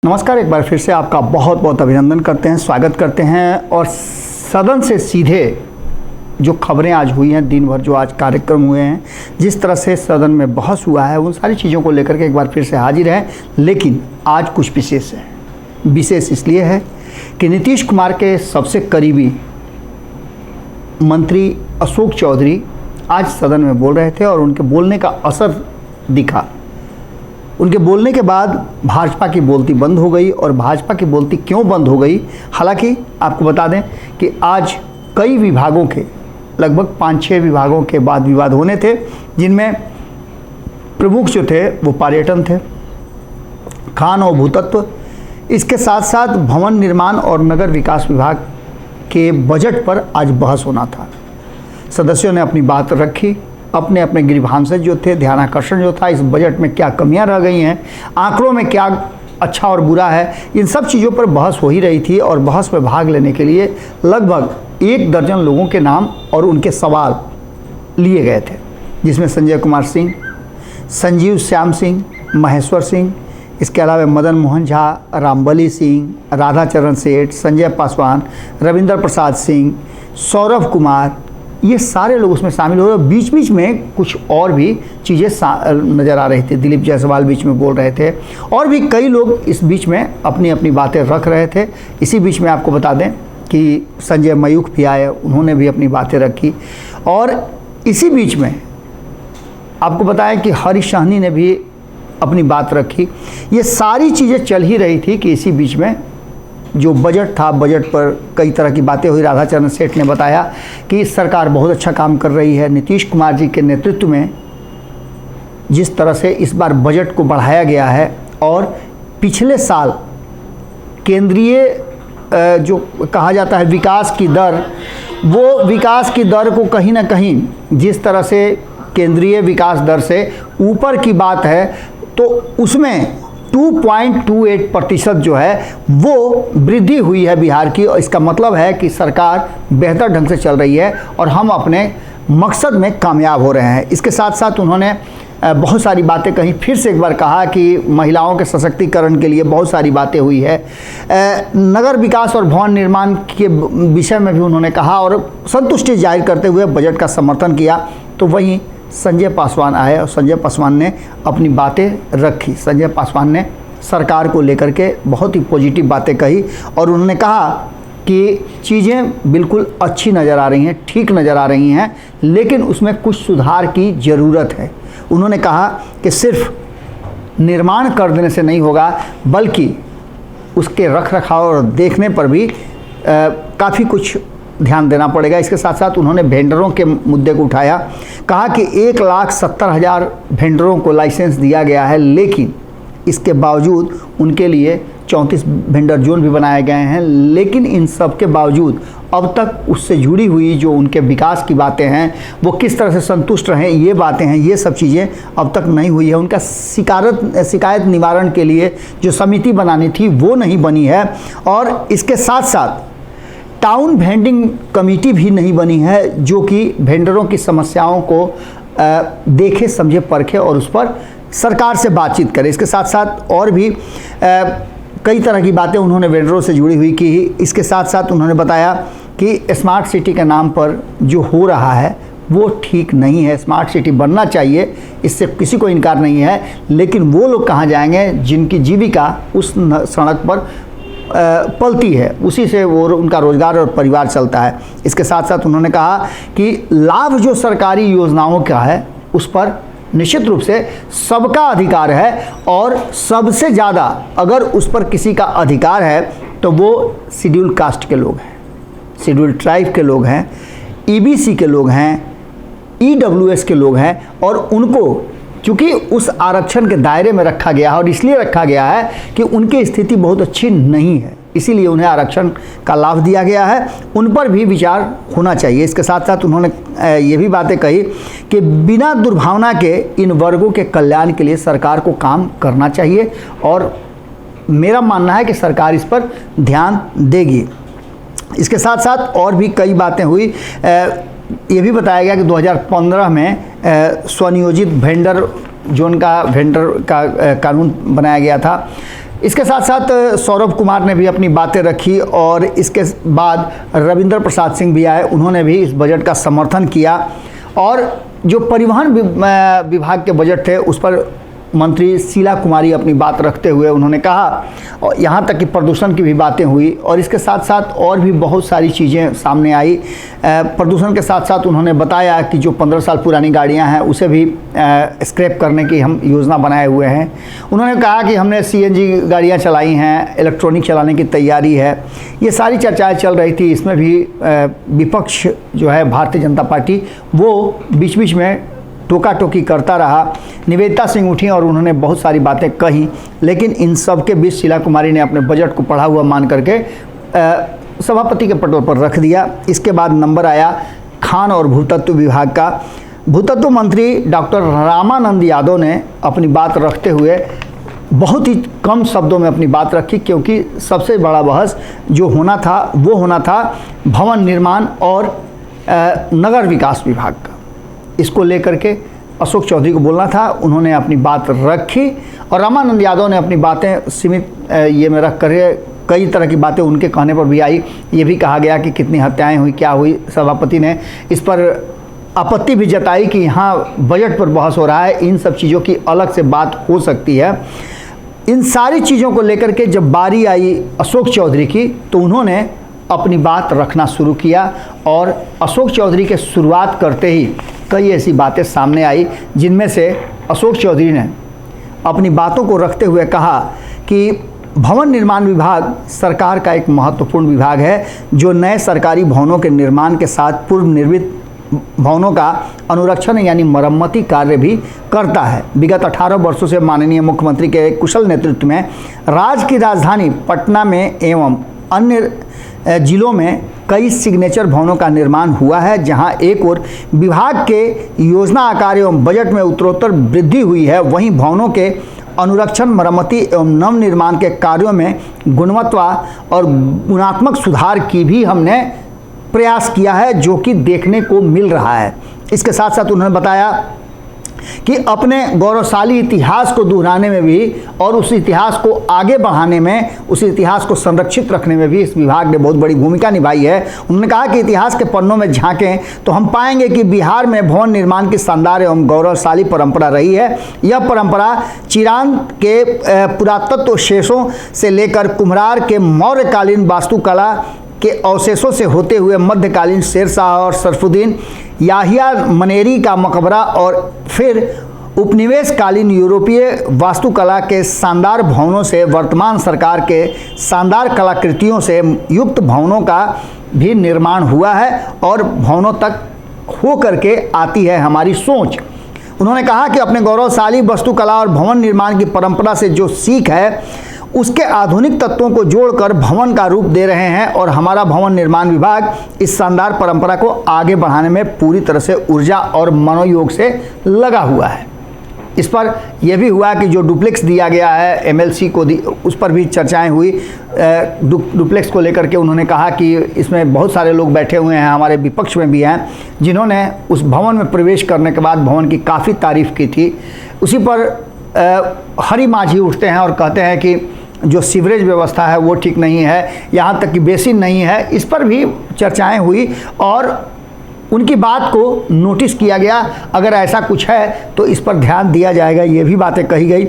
नमस्कार, एक बार फिर से आपका बहुत बहुत अभिनंदन करते हैं, स्वागत करते हैं। और सदन से सीधे जो खबरें आज हुई हैं, दिन भर जो आज कार्यक्रम हुए हैं, जिस तरह से सदन में बहस हुआ है, उन सारी चीज़ों को लेकर के एक बार फिर से हाजिर हैं। लेकिन आज कुछ विशेष है। विशेष इसलिए है कि नीतीश कुमार के सबसे करीबी मंत्री अशोक चौधरी आज सदन में बोल रहे थे और उनके बोलने का असर दिखा। उनके बोलने के बाद भाजपा की बोलती बंद हो गई। और भाजपा की बोलती क्यों बंद हो गई? हालांकि आपको बता दें कि आज कई विभागों के लगभग 5-6 विभागों के बाद विवाद होने थे, जिनमें प्रमुख जो थे वो पर्यटन थे, खान और भूतत्व, इसके साथ साथ भवन निर्माण और नगर विकास विभाग के बजट पर आज बहस होना था। सदस्यों ने अपनी बात रखी, अपने अपने गृहांशज जो थे, ध्यानाकर्षण जो था, इस बजट में क्या कमियां रह गई हैं, आंकड़ों में क्या अच्छा और बुरा है, इन सब चीज़ों पर बहस हो ही रही थी। और बहस में भाग लेने के लिए लगभग 1 दर्जन लोगों के नाम और उनके सवाल लिए गए थे, जिसमें संजय कुमार सिंह, संजीव श्याम सिंह, महेश्वर सिंह, इसके अलावा मदन मोहन झा, रामबली सिंह, राधाचरण सेठ, संजय पासवान, रविंद्र प्रसाद सिंह, सौरभ कुमार, ये सारे लोग उसमें शामिल हो रहे। बीच बीच में कुछ और भी चीज़ें नज़र आ रही थी। दिलीप जायसवाल बीच में बोल रहे थे और भी कई लोग इस बीच में अपनी अपनी बातें रख रहे थे। इसी बीच में आपको बता दें कि संजय मयूख भी आए, उन्होंने भी अपनी बातें रखी। और इसी बीच में आपको बताया कि हरीश सहनी ने भी अपनी बात रखी। ये सारी चीज़ें चल ही रही थी कि इसी बीच में जो बजट था, बजट पर कई तरह की बातें हुई। राधाचरण सेठ ने बताया कि सरकार बहुत अच्छा काम कर रही है। नीतीश कुमार जी के नेतृत्व में जिस तरह से इस बार बजट को बढ़ाया गया है और पिछले साल केंद्रीय जो कहा जाता है विकास की दर, वो विकास की दर को कहीं ना कहीं जिस तरह से केंद्रीय विकास दर से ऊपर की बात है, तो उसमें 2.28% जो है वो वृद्धि हुई है बिहार की। और इसका मतलब है कि सरकार बेहतर ढंग से चल रही है और हम अपने मकसद में कामयाब हो रहे हैं। इसके साथ साथ उन्होंने बहुत सारी बातें कही। फिर से एक बार कहा कि महिलाओं के सशक्तिकरण के लिए बहुत सारी बातें हुई है। नगर विकास और भवन निर्माण के विषय में भी उन्होंने कहा और संतुष्टि जाहिर करते हुए बजट का समर्थन किया। तो वहीं संजय पासवान आए और संजय पासवान ने अपनी बातें रखी। संजय पासवान ने सरकार को लेकर के बहुत ही पॉजिटिव बातें कही और उन्होंने कहा कि चीज़ें बिल्कुल अच्छी नज़र आ रही हैं, ठीक नज़र आ रही हैं, लेकिन उसमें कुछ सुधार की ज़रूरत है। उन्होंने कहा कि सिर्फ निर्माण कर देने से नहीं होगा, बल्कि उसके रख रखाव और देखने पर भी काफ़ी कुछ ध्यान देना पड़ेगा। इसके साथ साथ उन्होंने वेंडरों के मुद्दे को उठाया। कहा कि 1,70,000 वेंडरों को लाइसेंस दिया गया है, लेकिन इसके बावजूद उनके लिए 34 वेंडर जोन भी बनाए गए हैं। लेकिन इन सब के बावजूद अब तक उससे जुड़ी हुई जो उनके विकास की बातें हैं, वो किस तरह से संतुष्ट रहें, ये बातें हैं, ये सब चीज़ें अब तक नहीं हुई है। उनका शिकायत निवारण के लिए जो समिति बनानी थी वो नहीं बनी है। और इसके साथ साथ टाउन वेंडिंग कमेटी भी नहीं बनी है, जो कि वेंडरों की समस्याओं को देखे, समझे, परखे और उस पर सरकार से बातचीत करे। इसके साथ साथ और भी कई तरह की बातें उन्होंने वेंडरों से जुड़ी हुई की। इसके साथ साथ उन्होंने बताया कि स्मार्ट सिटी के नाम पर जो हो रहा है वो ठीक नहीं है। स्मार्ट सिटी बनना चाहिए, इससे किसी को इनकार नहीं है, लेकिन वो लोग कहाँ जाएंगे जिनकी जीविका उस सड़क पर पलती है, उसी से वो उनका रोजगार और परिवार चलता है। इसके साथ साथ उन्होंने कहा कि लाभ जो सरकारी योजनाओं का है उस पर निश्चित रूप से सबका अधिकार है और सबसे ज़्यादा अगर उस पर किसी का अधिकार है तो वो शेड्यूल कास्ट के लोग हैं, शेड्यूल ट्राइब के लोग हैं, ईबीसी के लोग हैं, ईडब्ल्यूएस के लोग हैं। और उनको क्योंकि उस आरक्षण के दायरे में रखा गया है और इसलिए रखा गया है कि उनकी स्थिति बहुत अच्छी नहीं है, इसीलिए उन्हें आरक्षण का लाभ दिया गया है। उन पर भी विचार होना चाहिए। इसके साथ साथ उन्होंने ये भी बातें कही कि बिना दुर्भावना के इन वर्गों के कल्याण के लिए सरकार को काम करना चाहिए और मेरा मानना है कि सरकार इस पर ध्यान देगी। इसके साथ साथ और भी कई बातें हुई। ये भी बताया गया कि 2015 में स्वनियोजित वेंडर जोन का वेंडर का कानून बनाया गया था। इसके साथ साथ सौरभ कुमार ने भी अपनी बातें रखी और इसके बाद रविंद्र प्रसाद सिंह भी आए, उन्होंने भी इस बजट का समर्थन किया। और जो परिवहन विभाग के बजट थे उस पर मंत्री शीला कुमारी अपनी बात रखते हुए उन्होंने कहा, और यहाँ तक कि प्रदूषण की भी बातें हुई और इसके साथ साथ और भी बहुत सारी चीज़ें सामने आई। प्रदूषण के साथ साथ उन्होंने बताया कि जो 15 साल पुरानी गाड़ियाँ हैं उसे भी स्क्रैप करने की हम योजना बनाए हुए हैं। उन्होंने कहा कि हमने CNG गाड़ियाँ चलाई हैं, इलेक्ट्रॉनिक चलाने की तैयारी है। ये सारी चर्चाएँ चल रही थी। इसमें भी विपक्ष जो है भारतीय जनता पार्टी वो बीच बीच में टोका टोकी करता रहा। निवेदिता सिंह उठी और उन्होंने बहुत सारी बातें कही, लेकिन इन सब के बीच शीला कुमारी ने अपने बजट को पढ़ा हुआ मान करके सभापति के पटल पर रख दिया। इसके बाद नंबर आया खान और भूतत्व विभाग का। भूतत्व मंत्री डॉक्टर रामानंद यादव ने अपनी बात रखते हुए बहुत ही कम शब्दों में अपनी बात रखी, क्योंकि सबसे बड़ा बहस जो होना था वो होना था भवन निर्माण और नगर विकास विभाग का। इसको लेकर के अशोक चौधरी को बोलना था, उन्होंने अपनी बात रखी और रामानंद यादव ने अपनी बातें सीमित ये में रख कर कई तरह की बातें उनके कहने पर भी आई। ये भी कहा गया कि कितनी हत्याएं हुई, क्या हुई। सभापति ने इस पर आपत्ति भी जताई कि यहाँ बजट पर बहस हो रहा है, इन सब चीज़ों की अलग से बात हो सकती है। इन सारी चीज़ों को लेकर के जब बारी आई अशोक चौधरी की तो उन्होंने अपनी बात रखना शुरू किया और अशोक चौधरी के शुरुआत करते ही कई ऐसी बातें सामने आई जिनमें से अशोक चौधरी ने अपनी बातों को रखते हुए कहा कि भवन निर्माण विभाग सरकार का एक महत्वपूर्ण विभाग है जो नए सरकारी भवनों के निर्माण के साथ पूर्व निर्मित भवनों का अनुरक्षण यानी मरम्मती कार्य भी करता है। विगत 18 वर्षों से माननीय मुख्यमंत्री के कुशल नेतृत्व में राज्य की राजधानी पटना में एवं अन्य जिलों में कई सिग्नेचर भवनों का निर्माण हुआ है, जहां एक ओर विभाग के योजना आकार एवं बजट में उत्तरोत्तर वृद्धि हुई है, वहीं भवनों के अनुरक्षण, मरम्मति एवं नवनिर्माण के कार्यों में गुणवत्ता और गुणात्मक सुधार की भी हमने प्रयास किया है, जो कि देखने को मिल रहा है। इसके साथ साथ उन्होंने बताया कि अपने गौरवशाली इतिहास को दोहराने में भी और उस इतिहास को आगे बढ़ाने में, उस इतिहास को संरक्षित रखने में भी इस विभाग ने बहुत बड़ी भूमिका निभाई है। उन्होंने कहा कि इतिहास के पन्नों में झांकें तो हम पाएंगे कि बिहार में भवन निर्माण की शानदार एवं गौरवशाली परंपरा रही है। यह परंपरा चिरांद के पुरातत्व शेषों से लेकर कुम्हरार के मौर्यकालीन वास्तुकला के अवशेषों से होते हुए मध्यकालीन शेरशाह और सरफुद्दीन याहिया मनेरी का मकबरा और फिर उपनिवेशकालीन यूरोपीय वास्तुकला के शानदार भवनों से वर्तमान सरकार के शानदार कलाकृतियों से युक्त भवनों का भी निर्माण हुआ है और भवनों तक हो करके आती है हमारी सोच। उन्होंने कहा कि अपने गौरवशाली वास्तुकला और भवन निर्माण की परंपरा से जो सीख है उसके आधुनिक तत्वों को जोड़कर भवन का रूप दे रहे हैं और हमारा भवन निर्माण विभाग इस शानदार परंपरा को आगे बढ़ाने में पूरी तरह से ऊर्जा और मनोयोग से लगा हुआ है। इस पर यह भी हुआ कि जो डुप्लेक्स दिया गया है MLC को उस पर भी चर्चाएं हुई। डुप्लेक्स को लेकर के उन्होंने कहा कि इसमें बहुत सारे लोग बैठे हुए हैं, हमारे विपक्ष में भी हैं, जिन्होंने उस भवन में प्रवेश करने के बाद भवन की काफ़ी तारीफ़ की थी। उसी पर हरी माझी उठते हैं और कहते हैं कि जो सीवरेज व्यवस्था है वो ठीक नहीं है, यहाँ तक कि बेसिन नहीं है। इस पर भी चर्चाएं हुई और उनकी बात को नोटिस किया गया। अगर ऐसा कुछ है तो इस पर ध्यान दिया जाएगा, ये भी बातें कही गई।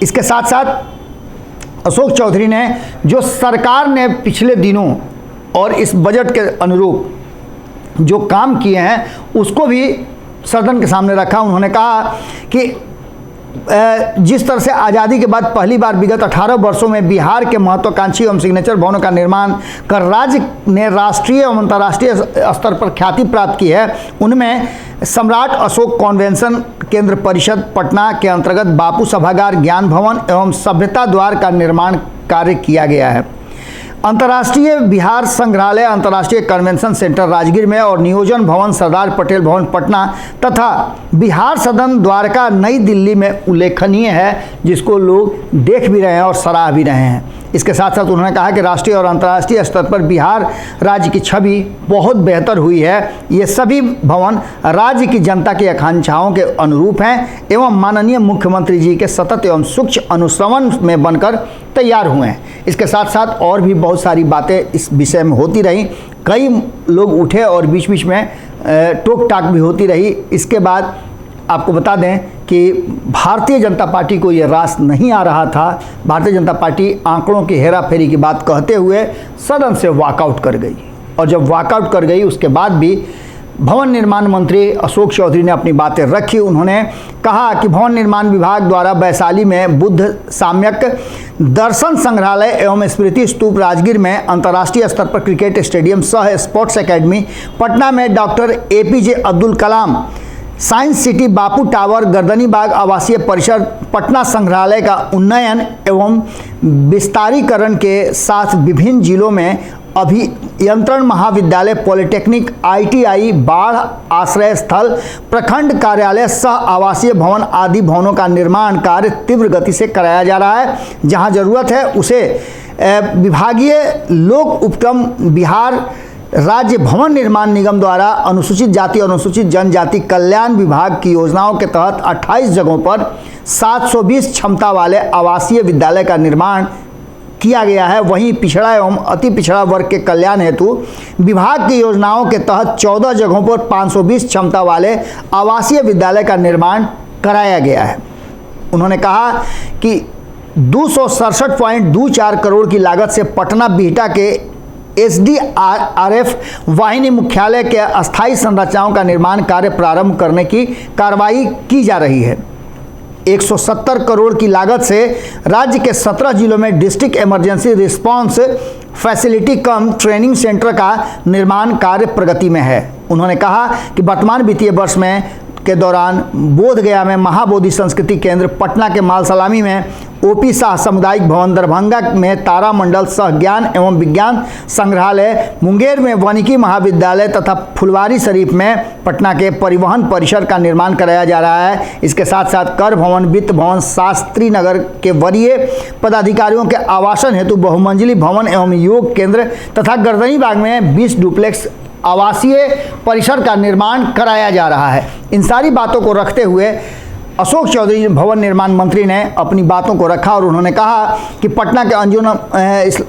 इसके साथ साथ अशोक चौधरी ने जो सरकार ने पिछले दिनों और इस बजट के अनुरूप जो काम किए हैं उसको भी सदन के सामने रखा। उन्होंने कहा कि जिस तरह से आज़ादी के बाद पहली बार विगत 18 वर्षों में बिहार के महत्वाकांक्षी एवं सिग्नेचर भवनों का निर्माण कर राज्य ने राष्ट्रीय एवं अंतर्राष्ट्रीय स्तर पर ख्याति प्राप्त की है, उनमें सम्राट अशोक कॉन्वेंशन केंद्र परिषद पटना के अंतर्गत बापू सभागार, ज्ञान भवन एवं सभ्यता द्वार का निर्माण कार्य किया गया है। अंतर्राष्ट्रीय बिहार संग्रहालय, अंतर्राष्ट्रीय कन्वेंशन सेंटर राजगीर में और नियोजन भवन सरदार पटेल भवन पटना तथा बिहार सदन द्वारका नई दिल्ली में उल्लेखनीय है, जिसको लोग देख भी रहे हैं और सराह भी रहे हैं। इसके साथ साथ उन्होंने कहा कि राष्ट्रीय और अंतर्राष्ट्रीय स्तर पर बिहार राज्य की छवि बहुत बेहतर हुई है। ये सभी भवन राज्य की जनता की आकांक्षाओं के अनुरूप हैं एवं माननीय मुख्यमंत्री जी के सतत एवं सूक्ष्म अनुश्रवण में बनकर तैयार हुए हैं। इसके साथ साथ और भी बहुत सारी बातें इस विषय में होती रहीं, कई लोग उठे और बीच बीच में टोक टाक भी होती रही। इसके बाद आपको बता दें कि भारतीय जनता पार्टी को ये रास नहीं आ रहा था। भारतीय जनता पार्टी आंकड़ों की हेरा फेरी की बात कहते हुए सदन से वॉकआउट कर गई, और जब वॉकआउट कर गई उसके बाद भी भवन निर्माण मंत्री अशोक चौधरी ने अपनी बातें रखी। उन्होंने कहा कि भवन निर्माण विभाग द्वारा वैशाली में बुद्ध साम्यक दर्शन संग्रहालय एवं स्मृति स्तूप, राजगीर में अंतर्राष्ट्रीय स्तर पर क्रिकेट स्टेडियम सह स्पोर्ट्स एकेडमी, पटना में doctor APJ Abdul Kalam science city, बापू टावर, गर्दनीबाग आवासीय परिसर, पटना संग्रहालय का उन्नयन एवं विस्तारीकरण के साथ विभिन्न जिलों में अभियंत्रण महाविद्यालय, पॉलिटेक्निक, ITI, बाढ़ आश्रय स्थल, प्रखंड कार्यालय सह आवासीय भवन आदि भवनों का निर्माण कार्य तीव्र गति से कराया जा रहा है। जहां जरूरत है उसे विभागीय लोक उपक्रम बिहार राज्य भवन निर्माण निगम द्वारा अनुसूचित जाति और अनुसूचित जनजाति कल्याण विभाग की योजनाओं के तहत 28 जगहों पर 720 क्षमता वाले आवासीय विद्यालय का निर्माण किया गया है। वहीं पिछड़ा एवं अति पिछड़ा वर्ग के कल्याण हेतु विभाग की योजनाओं के तहत 14 जगहों पर 520 क्षमता वाले आवासीय विद्यालय का निर्माण कराया गया है। उन्होंने कहा कि 267.24 करोड़ की लागत से पटना बिहटा के SDRF वाहिनी मुख्यालय के अस्थायी संरचनाओं का निर्माण कार्य प्रारंभ करने की कार्रवाई की जा रही है। 170 करोड़ की लागत से राज्य के 17 जिलों में डिस्ट्रिक्ट इमरजेंसी रिस्पांस फैसिलिटी कम ट्रेनिंग सेंटर का निर्माण कार्य प्रगति में है। उन्होंने कहा कि वर्तमान वित्तीय वर्ष में के दौरान बोधगया में महाबोधि संस्कृति केंद्र, पटना के मालसलामी में OP शाह सामुदायिक भवन, दरभंगा में तारामंडल सह ज्ञान एवं विज्ञान संग्रहालय, मुंगेर में वानिकी महाविद्यालय तथा फुलवारी शरीफ में पटना के परिवहन परिसर का निर्माण कराया जा रहा है। इसके साथ साथ कर भवन, वित्त भवन, शास्त्री नगर के वरीय पदाधिकारियों के आवासन हेतु बहुमंजिली भवन एवं योग केंद्र तथा गर्दनीबाग में 20 डुप्लेक्स आवासीय परिसर का निर्माण कराया जा रहा है। इन सारी बातों को रखते हुए अशोक चौधरी भवन निर्माण मंत्री ने अपनी बातों को रखा और उन्होंने कहा कि पटना के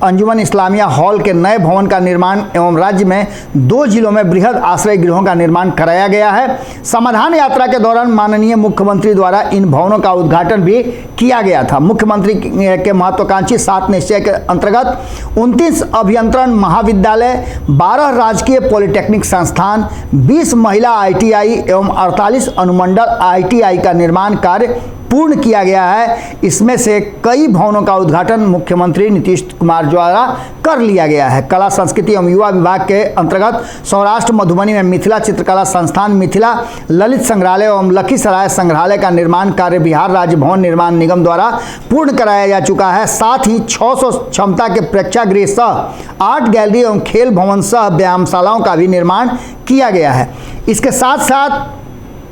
अंजुमन इस्लामिया हॉल के नए भवन का निर्माण एवं राज्य में 2 जिलों में बृहद आश्रय गृहों का निर्माण कराया गया है। समाधान यात्रा के दौरान माननीय मुख्यमंत्री द्वारा इन भवनों का उद्घाटन भी किया गया था। मुख्यमंत्री के महत्वाकांक्षी 7 निश्चय के अंतर्गत 29 अभियंत्रण महाविद्यालय, 12 राजकीय पॉलिटेक्निक संस्थान, 20 महिला ITI एवं 48 अनुमंडल ITI का निर्माण कार्य पूर्ण किया गया है। इसमें से कई भवनों का उद्घाटन मुख्यमंत्री नीतीश कुमार द्वारा कर लिया गया है। कला संस्कृति एवं युवा विभाग के अंतर्गत सौराष्ट्र मधुबनी में मिथिला चित्रकला संस्थान, मिथिला ललित संग्रहालय एवं लखीसराय संग्रहालय का निर्माण कार्य बिहार राज्य भवन निर्माण निगम द्वारा पूर्ण कराया जा चुका है। साथ ही 600 क्षमता के प्रेक्षागृह सह 8 गैलरी एवं खेल भवन सह व्यायामशालाओं का भी निर्माण किया गया है। इसके साथ साथ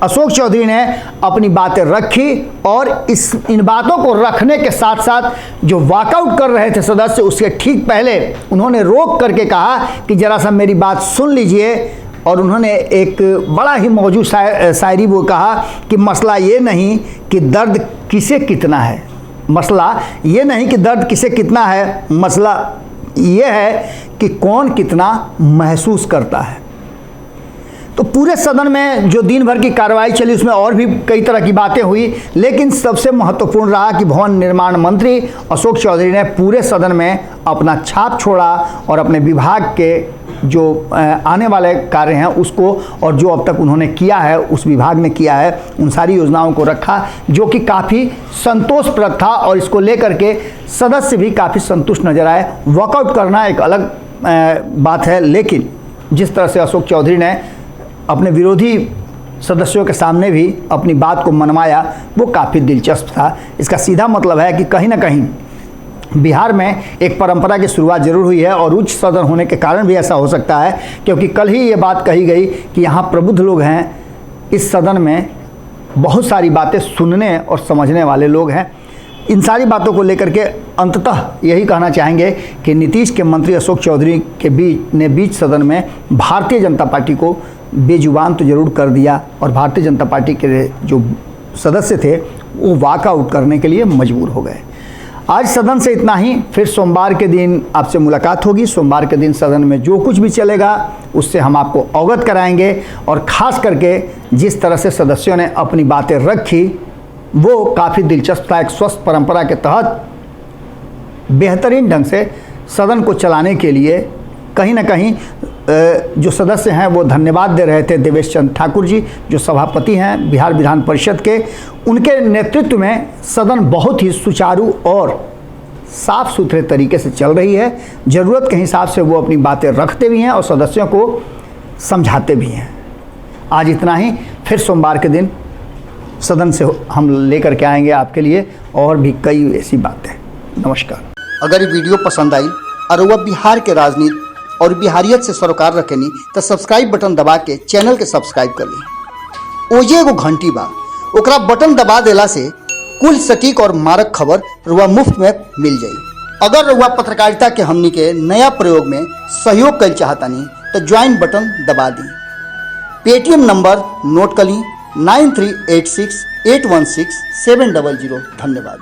अशोक चौधरी ने अपनी बातें रखी और इन बातों को रखने के साथ साथ जो वॉकआउट कर रहे थे सदस्य, उसके ठीक पहले उन्होंने रोक करके कहा कि जरा सा मेरी बात सुन लीजिए। और उन्होंने एक बड़ा ही मौजूद शायरी वो कहा कि मसला ये नहीं कि दर्द किसे कितना है, मसला ये नहीं कि दर्द किसे कितना है, मसला ये है कि कौन कितना महसूस करता है। तो पूरे सदन में जो दिन भर की कार्रवाई चली उसमें और भी कई तरह की बातें हुई, लेकिन सबसे महत्वपूर्ण रहा कि भवन निर्माण मंत्री अशोक चौधरी ने पूरे सदन में अपना छाप छोड़ा और अपने विभाग के जो आने वाले कार्य हैं उसको, और जो अब तक उन्होंने किया है उस विभाग ने किया है, उन सारी योजनाओं को रखा, जो कि काफ़ी संतोषप्रद था और इसको लेकर के सदस्य भी काफ़ी संतुष्ट नजर आए। वॉकआउट करना एक अलग बात है, लेकिन जिस तरह से अशोक चौधरी ने अपने विरोधी सदस्यों के सामने भी अपनी बात को मनवाया वो काफ़ी दिलचस्प था। इसका सीधा मतलब है कि कहीं ना कहीं बिहार में एक परंपरा की शुरुआत जरूर हुई है और उच्च सदन होने के कारण भी ऐसा हो सकता है, क्योंकि कल ही ये बात कही गई कि यहाँ प्रबुद्ध लोग हैं, इस सदन में बहुत सारी बातें सुनने और समझने वाले लोग हैं। इन सारी बातों को लेकर के अंततः यही कहना चाहेंगे कि नीतीश के मंत्री अशोक चौधरी के बीच सदन में भारतीय जनता पार्टी को बेजुबान तो जरूर कर दिया और भारतीय जनता पार्टी के जो सदस्य थे वो वॉकआउट करने के लिए मजबूर हो गए। आज सदन से इतना ही, फिर सोमवार के दिन आपसे मुलाकात होगी। सोमवार के दिन सदन में जो कुछ भी चलेगा उससे हम आपको अवगत कराएंगे और ख़ास करके जिस तरह से सदस्यों ने अपनी बातें रखी वो काफ़ी दिलचस्प था। एक स्वस्थ परंपरा के तहत बेहतरीन ढंग से सदन को चलाने के लिए कहीं ना कहीं जो सदस्य हैं वो धन्यवाद दे रहे थे देवेश चंद्र ठाकुर जी, जो सभापति हैं बिहार विधान परिषद के। उनके नेतृत्व में सदन बहुत ही सुचारू और साफ सुथरे तरीके से चल रही है। ज़रूरत के हिसाब से वो अपनी बातें रखते भी हैं और सदस्यों को समझाते भी हैं। आज इतना ही, फिर सोमवार के दिन सदन से हम लेकर के आएंगे आपके लिए और भी कई ऐसी बातें। नमस्कार। अगर ये वीडियो पसंद आई और वह बिहार के राजनीति और बिहारियत से सरोकार रखेनी तो सब्सक्राइब बटन दबा के चैनल के सब्सक्राइब कर ली। ओजे एगो घंटी बा, ओकरा बटन दबा देला से कुल सटीक और मारक खबर रुआ मुफ्त में मिल जाई। अगर रुआ पत्रकारिता के हमनी के नया प्रयोग में सहयोग कर चाहतानी तो ज्वाइन बटन दबा दी। पेटीएम नंबर नोट कर ली 9386816700। धन्यवाद।